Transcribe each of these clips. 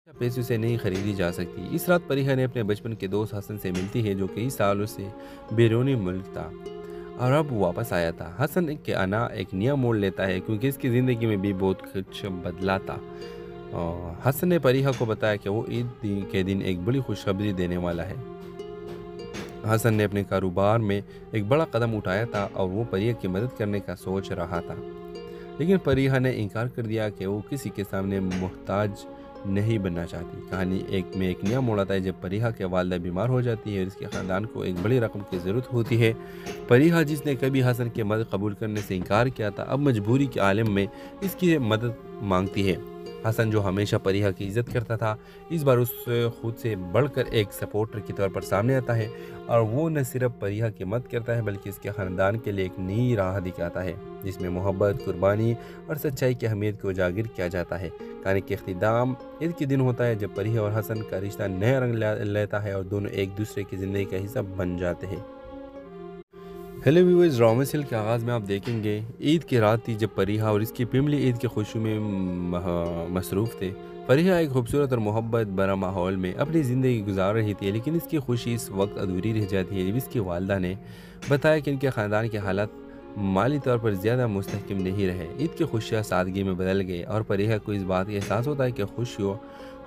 पैसों से नहीं खरीदी जा सकती। इस रात परिहा ने अपने बचपन के दोस्त हसन से मिलती है, जो कई सालों से बैरूनी मुल्क था और अब वापस आया था। हसन के आना एक नया मोड़ लेता है, क्योंकि इसकी ज़िंदगी में भी बहुत कुछ बदला था। हसन ने परिहा को बताया कि वो के दिन एक बड़ी खुशखबरी देने वाला है। हसन ने अपने कारोबार में एक बड़ा कदम उठाया था और वो परिहा की मदद करने का सोच रहा था, लेकिन परिहा ने इनकार कर दिया कि वो किसी के सामने मोहताज नहीं बनना चाहती। कहानी एक नया मोड़ आता है जब परिहा के वालिदा बीमार हो जाती है और इसके ख़ानदान को एक बड़ी रकम की ज़रूरत होती है। परिहा, जिसने कभी हसन की मदद कबूल करने से इनकार किया था, अब मजबूरी के आलम में इसकी मदद मांगती है। हसन, जो हमेशा परिहा की इज़्ज़त करता था, इस बार उससे खुद से बढ़कर एक सपोर्टर के तौर पर सामने आता है और वो न सिर्फ परिहा की मदद करता है बल्कि इसके ख़ानदान के लिए एक नई राह दिखाता है, जिसमें मोहब्बत, कुर्बानी और सच्चाई की अहमियत को उजागर किया जाता है। कहानी के इख्तिताम ईद के दिन होता है, जब परिहा और हसन का रिश्ता नया रंग लेता है और दोनों एक दूसरे की ज़िंदगी का हिस्सा बन जाते हैं। हेलो व्यूअर्स, ड्रामा सीरियल के आगाज़ में आप देखेंगे ईद की रात थी जब परिहा और इसकी फैमिली ईद की खुशी में मसरूफ़ थे। परिहा एक खूबसूरत और मोहब्बत भरा माहौल में अपनी ज़िंदगी गुजार रही थी, लेकिन इसकी खुशी इस वक्त अधूरी रह जाती है जब इसकी वालिदा ने बताया कि इनके ख़ानदान के हालात माली तौर पर ज़्यादा मुस्तहकम नहीं रहे। ईद की खुशियाँ सादगी में बदल गई और परिहा को इस बात का एहसास होता है कि खुशियों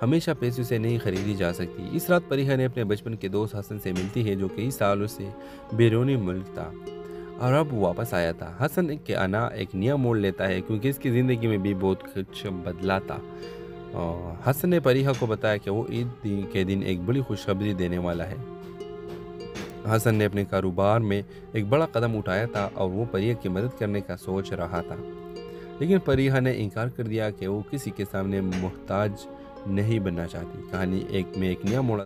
हमेशा पैसों से नहीं खरीदी जा सकती। इस रात परिहा ने अपने बचपन के दोस्त हसन से मिलती है, जो कई सालों से बैरूनी मुल्क था और अब वापस आया था। हसन के आना एक नया मोड़ लेता है, क्योंकि इसकी ज़िंदगी में भी बहुत कुछ बदला था। हसन ने परिहा को बताया कि वो ईद के दिन एक बड़ी खुशखबरी देने वाला है। हसन ने अपने कारोबार में एक बड़ा कदम उठाया था और वो परिहा की मदद करने का सोच रहा था, लेकिन परिहा ने इनकार कर दिया कि वो किसी के सामने मोहताज नहीं बनना चाहती। कहानी एक नया मोड़